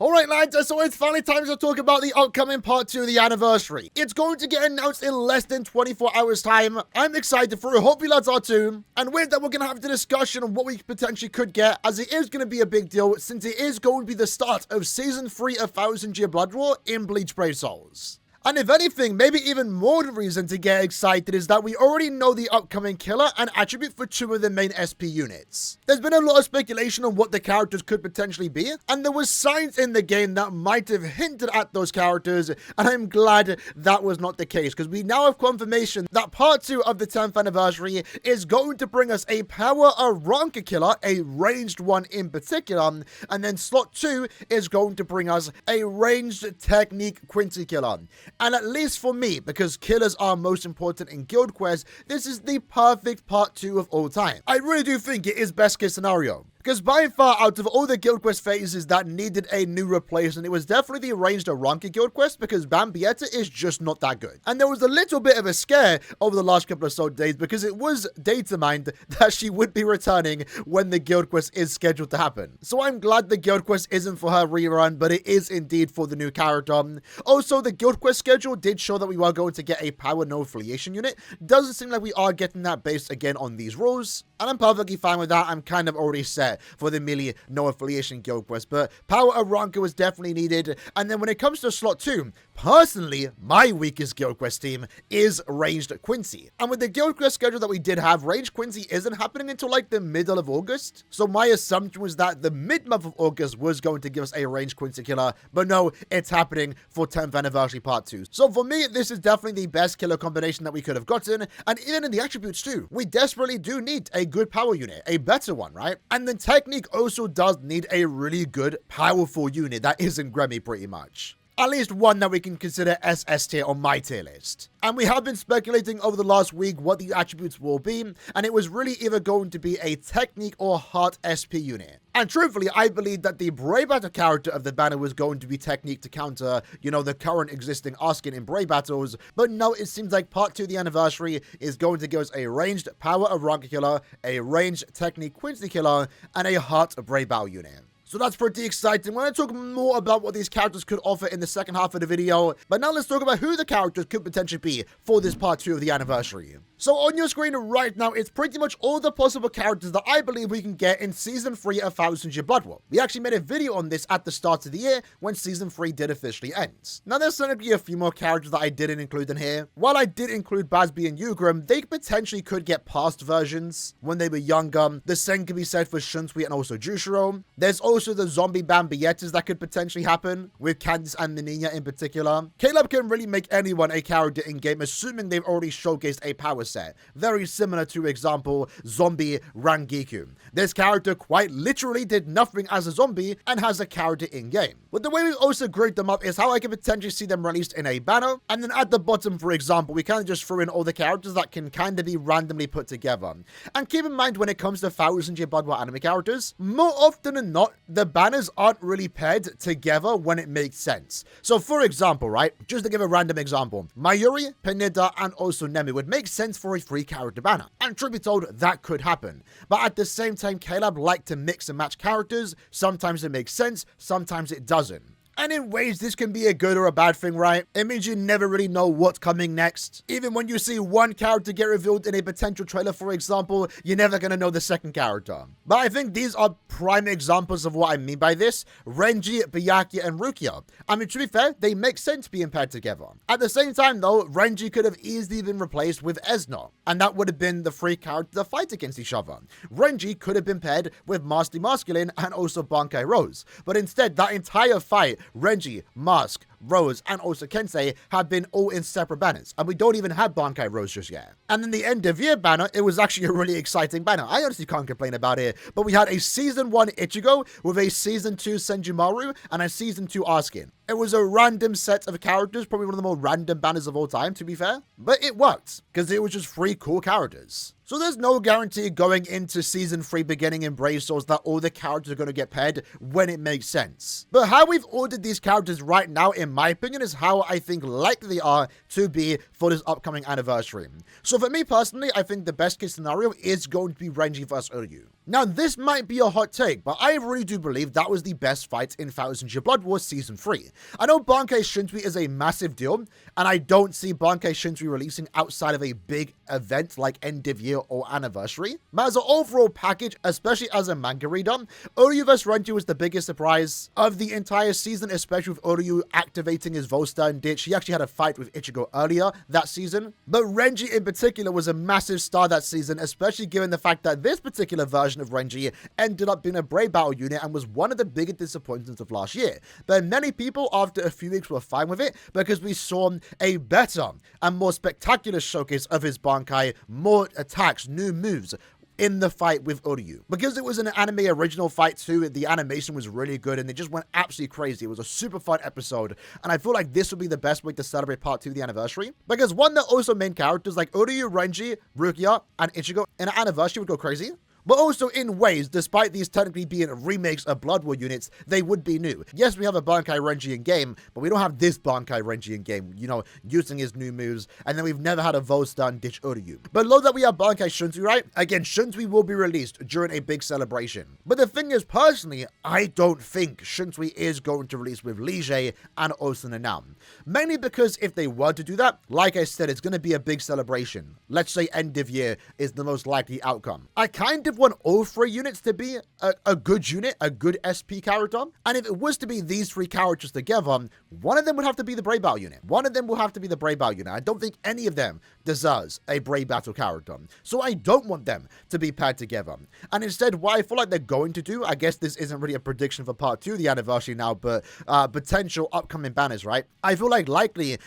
Alright lads, so it's finally time to talk about the upcoming part 2 of the anniversary. It's going to get announced in less than 24 hours time. I'm excited for it, hope you lads are too. And with that, we're going to have the discussion on what we potentially could get, as it is going to be a big deal, since it is going to be the start of Season 3 of 1000 Year Blood War in Bleach Brave Souls. And if anything, maybe even more reason to get excited is that we already know the upcoming killer and attribute for 2 of the main SP units. There's been a lot of speculation on what the characters could potentially be, and there was signs in the game that might have hinted at those characters, and I'm glad that was not the case, because we now have confirmation that part 2 of the 10th anniversary is going to bring us a power Aaroniero killer, a ranged one in particular, and then slot 2 is going to bring us a ranged technique Quincy killer. And at least for me, because killers are most important in Guild Quests, this is the perfect part 2 of all time. I really do think it is best case scenario. Because by far, out of all the Guild Quest phases that needed a new replacement, it was definitely the ranged Aaroniero Guild Quest, because Bambietta is just not that good. And there was a little bit of a scare over the last couple of days, because it was data mined that she would be returning when the Guild Quest is scheduled to happen. So I'm glad the Guild Quest isn't for her rerun, but it is indeed for the new character. Also, the Guild Quest schedule did show that we were going to get a power no affiliation unit. Doesn't seem like we are getting that based again on these rules, and I'm perfectly fine with that. I'm kind of already set for the melee no affiliation Guild Quest, but power Aaroniero was definitely needed. And then when it comes to slot 2, personally, my weakest Guild Quest team is ranged Quincy. And with the Guild Quest schedule that we did have, ranged Quincy isn't happening until like the middle of August. So my assumption was that the mid-month of August was going to give us a ranged Quincy killer, but no, it's happening for 10th anniversary part 2. So for me, this is definitely the best killer combination that we could have gotten. And even in the attributes too, we desperately do need a good power unit, a better one, right? And then technique also does need a really good, powerful unit that isn't Grammy pretty much. At least one that we can consider SS tier on my tier list. And we have been speculating over the last week what the attributes will be, and it was really either going to be a technique or heart SP unit. And truthfully, I believe that the Brave Battle character of the banner was going to be technique to counter, the current existing Askin in Brave Battles, but no, it seems like part 2 of the anniversary is going to give us a ranged power Aaroniero killer, a ranged technique Quincy killer, and a heart Brave Battle unit. So that's pretty exciting. We're going to talk more about what these characters could offer in the second half of the video. But now let's talk about who the characters could potentially be for this part 2 of the anniversary. So on your screen right now, it's pretty much all the possible characters that I believe we can get in Season 3 of 1000 Year Blood War. We actually made a video on this at the start of the year when Season 3 did officially end. Now there's certainly a few more characters that I didn't include in here. While I did include Bazby and Ugram, they potentially could get past versions when they were younger. The same can be said for Shunsui and also Jushiro. There's also the zombie Bambiettas that could potentially happen, with Candice and Nininya in particular. Caleb can really make anyone a character in-game, assuming they've already showcased a power set. Very similar to, example, Zombie Rangiku. This character quite literally did nothing as a zombie and has a character in-game. But the way we also grouped them up is how I can potentially see them released in a banner, and then at the bottom, for example, we kind of just threw in all the characters that can kind of be randomly put together. And keep in mind, when it comes to 1000 Year Blood War anime characters, more often than not, the banners aren't really paired together when it makes sense. So for example, right, just to give a random example, Mayuri, Pineda, and also Nemi would make sense for a 3-character banner. And truth be told, that could happen. But at the same time, Caleb liked to mix and match characters. Sometimes it makes sense, sometimes it doesn't. And in ways, this can be a good or a bad thing, right? It means you never really know what's coming next. Even when you see one character get revealed in a potential trailer, for example, you're never going to know the second character. But I think these are prime examples of what I mean by this. Renji, Byakuya, and Rukia. I mean, to be fair, they make sense being paired together. At the same time, though, Renji could have easily been replaced with Esno, and that would have been the 3 characters that fight against each other. Renji could have been paired with Master Masculine and also Bankai Rose. But instead, that entire fight, Renji, Mask, Rose, and also Kensei have been all in separate banners, and we don't even have Bankai Rose just yet. And then the end of year banner, it was actually a really exciting banner. I honestly can't complain about it, but we had a Season 1 Ichigo with a Season 2 Senjumaru and a Season 2 Askin. It was a random set of characters, probably one of the more random banners of all time, to be fair, but it worked, because it was just 3 cool characters. So there's no guarantee going into Season 3 beginning in Brave Souls that all the characters are going to get paired when it makes sense. But how we've ordered these characters right now, in my opinion, is how I think likely they are to be for this upcoming anniversary. So for me personally, I think the best case scenario is going to be Renji vs Uryu. Now, this might be a hot take, but I really do believe that was the best fight in 1000 Year Blood War Season 3. I know Bankei Shinsui is a massive deal, and I don't see Bankei Shinsui releasing outside of a big event like end of year or anniversary. But as an overall package, especially as a manga reader, Oryu vs Renji was the biggest surprise of the entire season, especially with Oryu activating his Volstern ditch. He actually had a fight with Ichigo earlier that season, but Renji in particular was a massive star that season, especially given the fact that this particular version of Renji ended up being a Brave Battle unit and was one of the biggest disappointments of last year. But many people after a few weeks were fine with it because we saw a better and more spectacular showcase of his Bankai, more attacks, new moves in the fight with Oryu. Because it was an anime original fight too, the animation was really good and it just went absolutely crazy. It was a super fun episode, and I feel like this would be the best way to celebrate part 2 of the anniversary. Because one, that also main characters like Oryu, Renji, Rukia, and Ichigo in an anniversary would go crazy. But also in ways, despite these technically being remakes of Blood War units, they would be new. Yes, we have a Bankai Renji in game, but we don't have this Bankai Renji in game, you know, using his new moves, and then we've never had a Volstern ditch Uryu. But below that we have Bankai Shinsui, right? Again, Shinsui will be released during a big celebration. But the thing is, personally, I don't think Shinsui is going to release with Lige and also Nanam. Mainly because if they were to do that, like I said, it's going to be a big celebration. Let's say end of year is the most likely outcome. I kind of want all 3 units to be a good unit, a good SP character. And if it was to be these 3 characters together, one of them would have to be the Brave Battle unit. One of them will have to be the Brave Battle unit. I don't think any of them deserves a Brave Battle character. So I don't want them to be paired together. And instead, what I feel like they're going to do, I guess this isn't really a prediction for part 2 of the anniversary now, but potential upcoming banners, right? I feel like likely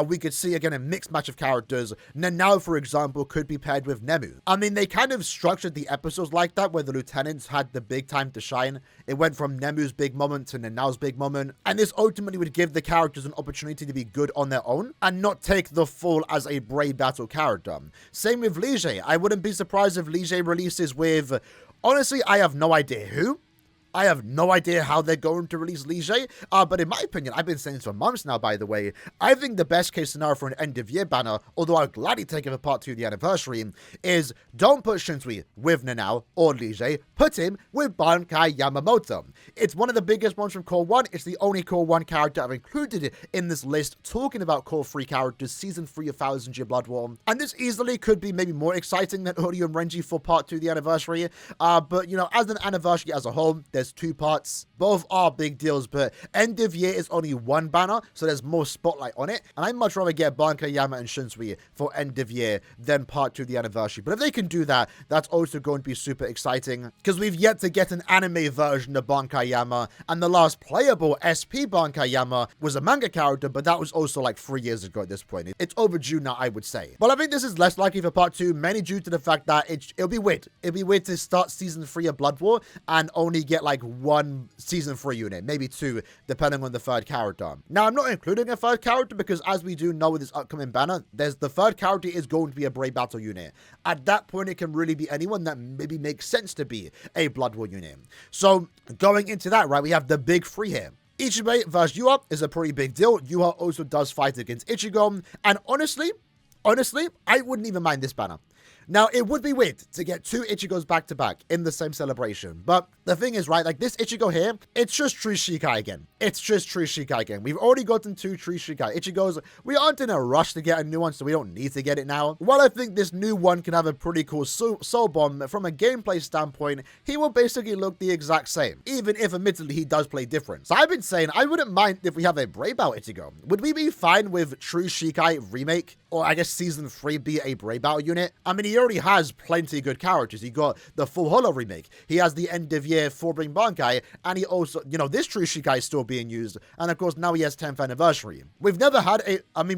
we could see again a mixed match of characters. Nanao, for example, could be paired with Nemu. I mean, they kind of structured the episodes like that, where the lieutenants had the big time to shine. It went from Nemu's big moment to Nanao's big moment, and this ultimately would give the characters an opportunity to be good on their own and not take the fall as a Brave Battle character. Same with Lige. I wouldn't be surprised if Lige releases with, honestly, I have no idea who. I have no idea how they're going to release Lige, but in my opinion, I've been saying this for months now, by the way, I think the best case scenario for an end-of-year banner, although I'd gladly take it for part 2 of the anniversary, is don't put Shinsui with Nanao or Lige, put him with Bankai Yamamoto. It's one of the biggest ones from Core 1, it's the only Core 1 character I've included in this list, talking about Core 3 characters, Season 3 of 1000 Year Blood War, and this easily could be maybe more exciting than Uryu and Renji for part 2 of the anniversary, but, you know, as an anniversary as a whole, there's 2 parts. Both are big deals, but end of year is only 1 banner, so there's more spotlight on it. And I'd much rather get Bankai Yama and Shinsui for end of year than part 2 of the anniversary. But if they can do that, that's also going to be super exciting, because we've yet to get an anime version of Bankai Yama, and the last playable SP Bankai Yama was a manga character, but that was also like 3 years ago at this point. It's overdue now, I would say. But I think this is less likely for part 2, mainly due to the fact that it'll be weird. It'll be weird to start Season 3 of Blood War and only get like 1 Season 3 unit, maybe 2, depending on the 3rd character. Now, I'm not including a 3rd character because, as we do know with this upcoming banner, the 3rd character is going to be a Brave Battle unit. At that point, it can really be anyone that maybe makes sense to be a Blood War unit. So, going into that, right, we have the big 3 here. Ichibei vs Yuha is a pretty big deal. Yuha also does fight against Ichigo, and honestly, I wouldn't even mind this banner. Now, it would be weird to get 2 Ichigos back-to-back in the same celebration, but the thing is, right, like this Ichigo here, it's just True Shikai again. It's just True Shikai again. We've already gotten 2 True Shikai Ichigos. We aren't in a rush to get a new one, so we don't need to get it now. While I think this new one can have a pretty cool soul bomb, from a gameplay standpoint, he will basically look the exact same, even if admittedly he does play different. So I've been saying, I wouldn't mind if we have a Brave Battle Ichigo. Would we be fine with True Shikai remake, or I guess Season 3 be a Brave Battle unit? I mean, he already has plenty good characters. He got the Full Hollow remake. He has the end of year 4-Bring Bankai, and he also, you know, this True Shikai is still being used, and of course now he has 10th anniversary. We've never had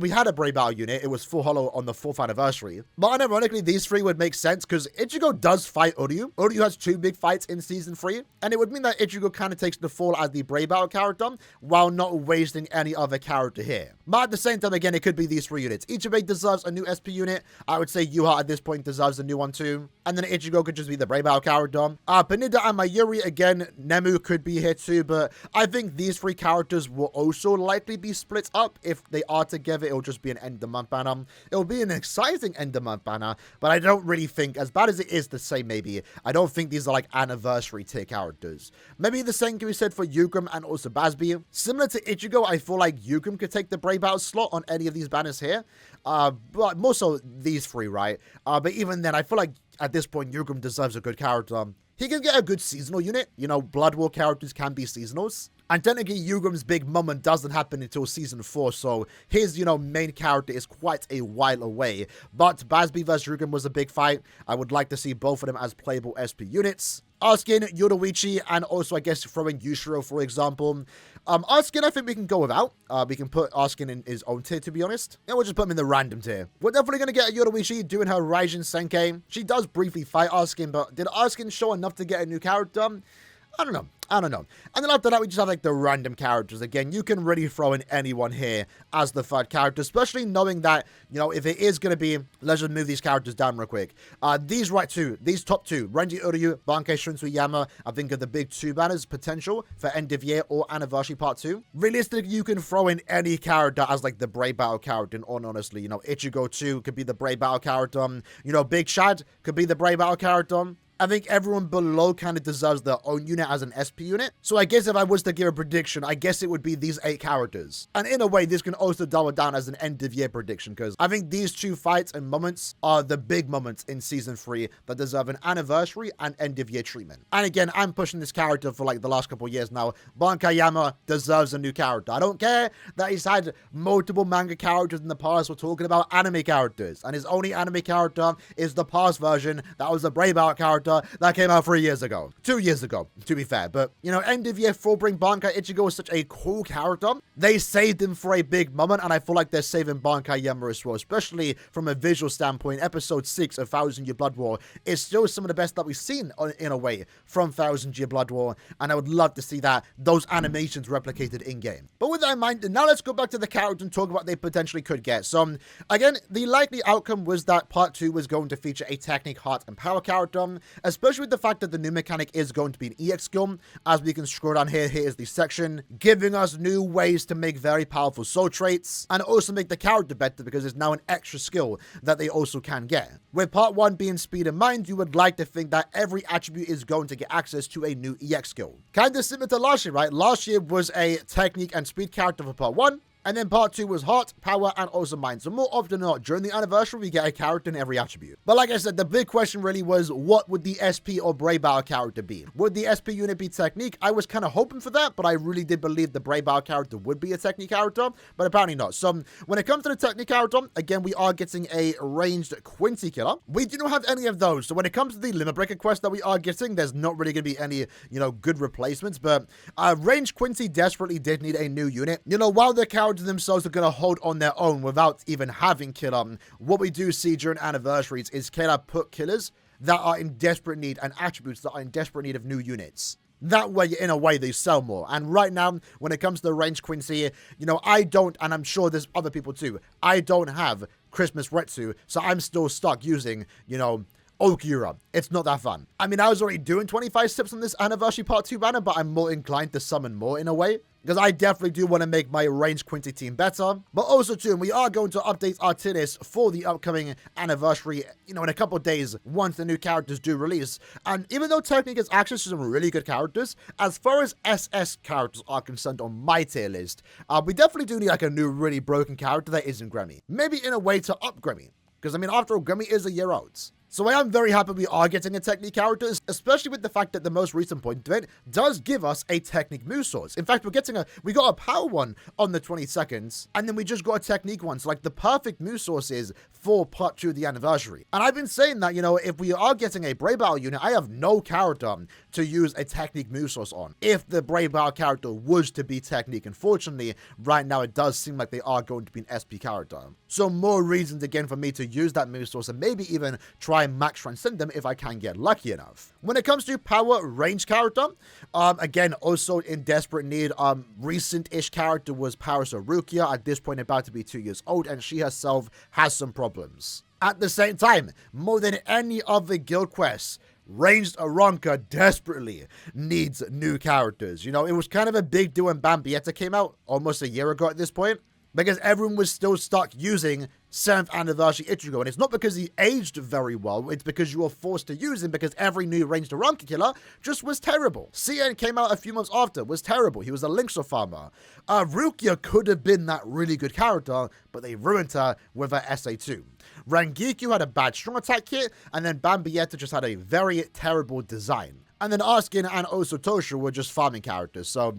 we had a Brave Battle unit. It was Full Hollow on the 4th anniversary, but unironically these 3 would make sense because Ichigo does fight Uryu. Uryu has 2 big fights in Season 3, and it would mean that Ichigo kind of takes the fall as the Brave Battle character while not wasting any other character here. But at the same time, again, it could be these 3 units. Ichibei deserves a new SP unit. I would say Yuha at this point think deserves a new one too. And then Ichigo could just be the Brave Battle character. Panida and Mayuri, again, Nemu could be here too, but I think these three characters will also likely be split up. If they are together, it'll just be an end of month banner. It'll be an exciting end of month banner, but I don't really think, as bad as it is to say maybe, I don't think these are like anniversary tier characters. Maybe the same can be said for Yugrim and also Basby. Similar to Ichigo, I feel like Yugrim could take the Brave Battle slot on any of these banners here. But more so these three, right? But even then, I feel like at this point, Yugrim deserves a good character. He can get a good seasonal unit. You know, Blood War characters can be seasonals. And technically, Yugrim's big moment doesn't happen until Season 4, so his, you know, main character is quite a while away. But Basby vs. Yugrim was a big fight. I would like to see both of them as playable SP units. Askin, Yoruichi, and also, I guess, throwing Yushiro, for example. Askin, I think we can go without. We can put Askin in his own tier, to be honest. And we'll just put him in the random tier. We're definitely going to get a Yoruichi doing her Raijin Senkai. She does briefly fight Askin, but did Askin show enough to get a new character? I don't know. And then after that, we just have like the random characters. Again, you can really throw in anyone here as the third character, especially knowing that, you know, if it is going to be, let's just move these characters down real quick. These top two, Renji Uryu, Bankai Shunsuyama, I think are the big two banners potential for end of year or anniversary part 2. Realistically, you can throw in any character as like the Brave Battle character, and honestly, you know, Ichigo 2 could be the Brave Battle character. You know, Big Shad could be the Brave Battle character. I think everyone below kind of deserves their own unit as an SP unit. So I guess if I was to give a prediction, I guess it would be these 8 characters. And in a way, this can also double down as an end-of-year prediction, because I think these 2 fights and moments are the big moments in Season 3 that deserve an anniversary and end-of-year treatment. And again, I'm pushing this character for like the last couple of years now. Bankayama deserves a new character. I don't care that he's had multiple manga characters in the past. We're talking about anime characters. And his only anime character is the past version. That was the Brave Out character that came out 3 years ago. 2 years ago, to be fair. But, you know, end of year Fullbring Bankai Ichigo is such a cool character. They saved him for a big moment, and I feel like they're saving Bankai Yama as well, especially from a visual standpoint. Episode 6 of 1000 Year Blood War is still some of the best that we've seen, in a way, from 1000 Year Blood War, and I would love to see those animations replicated in-game. But with that in mind, now let's go back to the character and talk about what they potentially could get. So, again, the likely outcome was that Part 2 was going to feature a Technic, Heart, and Power character, especially with the fact that the new mechanic is going to be an EX skill. As we can scroll down here is the section, giving us new ways to make very powerful soul traits, and also make the character better because it's now an extra skill that they also can get. With Part 1 being speed in mind, you would like to think that every attribute is going to get access to a new EX skill. Kind of similar to last year, right? Last year was a technique and speed character for Part 1. And then Part 2 was Heart, Power, and also Mind. So more often than not, during the anniversary, we get a character in every attribute. But like I said, the big question really was, what would the SP or Brave Battle character be? Would the SP unit be Technique? I was kind of hoping for that, but I really did believe the Brave Battle character would be a Technique character, but apparently not. So when it comes to the Technique character, again, we are getting a ranged Quincy killer. We do not have any of those. So when it comes to the Limit Breaker quest that we are getting, there's not really going to be any, you know, good replacements, but ranged Quincy desperately did need a new unit. You know, while the characters themselves are going to hold on their own without even having killer, what we do see during anniversaries is killer put killers that are in desperate need and attributes that are in desperate need of new units. That way, in a way, they sell more. And right now, when it comes to the range Quincy, you know, I don't, and I'm sure there's other people too, I don't have Christmas Retsu, so I'm still stuck using, you know, Okura. It's not that fun. I mean, I was already doing 25 steps on this anniversary part 2 banner, but I'm more inclined to summon more in a way, because I definitely do want to make my range Quincy team better. But also too, we are going to update our tier list for the upcoming anniversary, you know, in a couple of days once the new characters do release. And even though Technic has access to some really good characters, as far as SS characters are concerned on my tier list, we definitely do need like a new really broken character that isn't Grammy. Maybe in a way to up Grammy, because I mean, after all, Grammy is a year old. So I am very happy we are getting a Technique character, especially with the fact that the most recent point of it does give us a Technique move source. In fact, we got a power one on the 22nd, and then we just got a Technique one. So like the perfect move source is for part 2 of the anniversary. And I've been saying that, you know, if we are getting a Brave Battle unit, I have no character to use a Technique move source on. If the Brave Battle character was to be Technique, unfortunately, right now it does seem like they are going to be an SP character. So more reasons again for me to use that move source and maybe even try try and max transcend them if I can get lucky enough. When it comes to power range character, again, also in desperate need, recent-ish character was Power Sarukia, at this point about to be 2 years old, and she herself has some problems. At the same time, more than any other guild quests, Ranged Aaroniero desperately needs new characters. You know, it was kind of a big deal when Bambietta came out almost a year ago at this point, because everyone was still stuck using 7th anniversary Ichigo, and it's not because he aged very well, it's because you were forced to use him because every new ranged Aaroniero killer just was terrible. CN came out a few months after, was terrible. He was a Linksa farmer. Rukia could have been that really good character, but they ruined her with her SA2. Rangiku had a bad strong attack kit, and then Bambietta just had a very terrible design. And then Askin and also Toshu were just farming characters. So,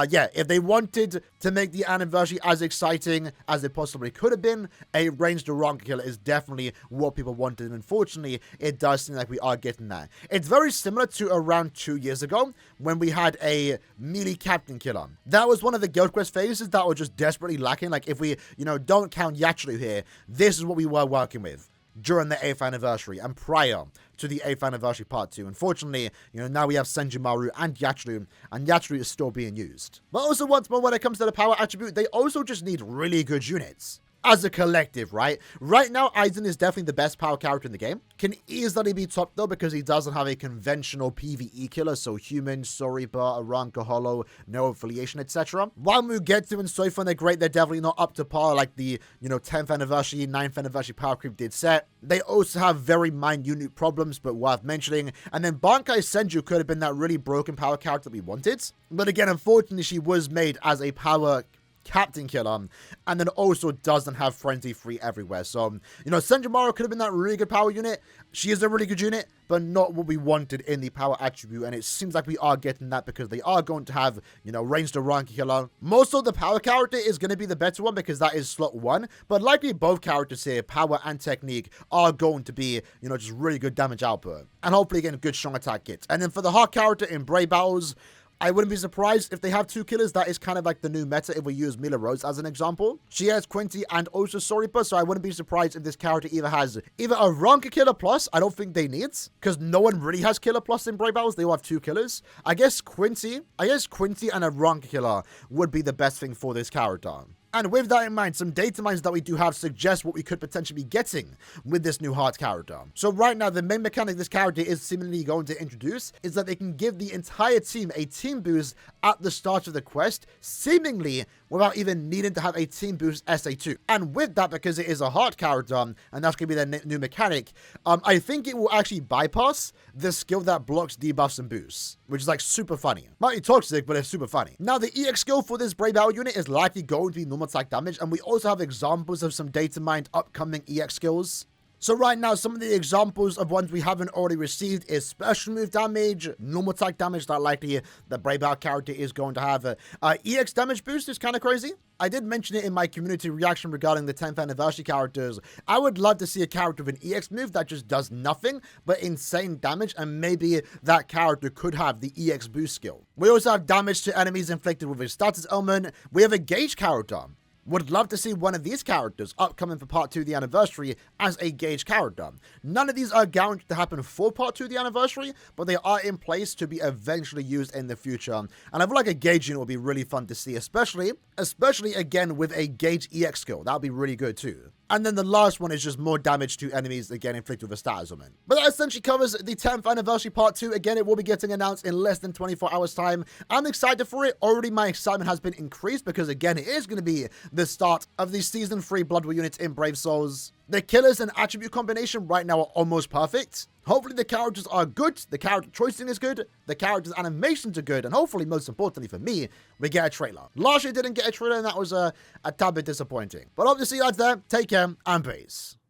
yeah, if they wanted to make the anniversary as exciting as it possibly could have been, a ranged Aaroniero killer is definitely what people wanted. And unfortunately, it does seem like we are getting that. It's very similar to around 2 years ago when we had a melee captain killer. That was one of the guild quest phases that were just desperately lacking. Like, if we, don't count Yachiru here, this is what we were working with during the 8th anniversary and prior to the 8th anniversary part 2. Unfortunately, now we have Senjumaru and Yachiru is still being used. But also once more, when it comes to the power attribute, they also just need really good units. As a collective, right? Right now, Aizen is definitely the best power character in the game. Can easily be top though because he doesn't have a conventional PvE killer, so human, Soriba, Aranka, Hollow, no affiliation, etc. While Mugetsu and Soifun are great, they're definitely not up to par like the, 10th anniversary, 9th anniversary power creep did set. They also have very minute problems, but worth mentioning. And then Bankai Senju could have been that really broken power character we wanted. But again, unfortunately, she was made as a power captain killer, and then also doesn't have frenzy free everywhere. So, Senjumaru could have been that really good power unit. She is a really good unit, but not what we wanted in the power attribute, and it seems like we are getting that because they are going to have, ranged Aaroniero killer. Most of the power character is going to be the better one because that is slot 1, but likely both characters here, power and technique, are going to be, just really good damage output, and hopefully again, good strong attack kits. And then for the hard character in Brave Battles, I wouldn't be surprised if they have 2 killers. That is kind of like the new meta if we use Mila Rose as an example. She has Quinty and also Soripa, so I wouldn't be surprised if this character either has a Ranka killer plus. I don't think they need, because no one really has killer plus in Brave Battles. They all have 2 killers. I guess Quinty and a Ranka killer would be the best thing for this character. And with that in mind, some data mines that we do have suggest what we could potentially be getting with this new hard character. So right now, the main mechanic this character is seemingly going to introduce is that they can give the entire team a team boost at the start of the quest, seemingly without even needing to have a team boost SA2. And with that, because it is a hard character, and that's going to be their new mechanic, I think it will actually bypass the skill that blocks debuffs and boosts, which is like super funny. Might be toxic, but it's super funny. Now, the EX skill for this Brave Battle unit is likely going to be normal attack damage, and we also have examples of some data mined upcoming EX skills. So right now, some of the examples of ones we haven't already received is special move damage, normal attack damage that likely the Brave Out character is going to have. EX damage boost is kind of crazy. I did mention it in my community reaction regarding the 10th anniversary characters. I would love to see a character with an EX move that just does nothing but insane damage, and maybe that character could have the EX boost skill. We also have damage to enemies inflicted with a status element. We have a gauge character. Would love to see one of these characters upcoming for part 2 of the anniversary as a gauge character. None of these are guaranteed to happen for part 2 of the anniversary, but they are in place to be eventually used in the future. And I feel like a gauge unit would be really fun to see, especially again with a gauge EX skill. That would be really good too. And then the last one is just more damage to enemies, again, inflicted with a status element. But that essentially covers the 10th anniversary part 2. Again, it will be getting announced in less than 24 hours time. I'm excited for it. Already my excitement has been increased because, again, it is going to be the start of the Season 3 Blood War units in Brave Souls. The killers and attribute combination right now are almost perfect. Hopefully the characters are good, the character choicing is good, the characters' animations are good, and hopefully, most importantly for me, we get a trailer. Last year didn't get a trailer, and that was a tad bit disappointing. But hope to see you guys there. Take care, and peace.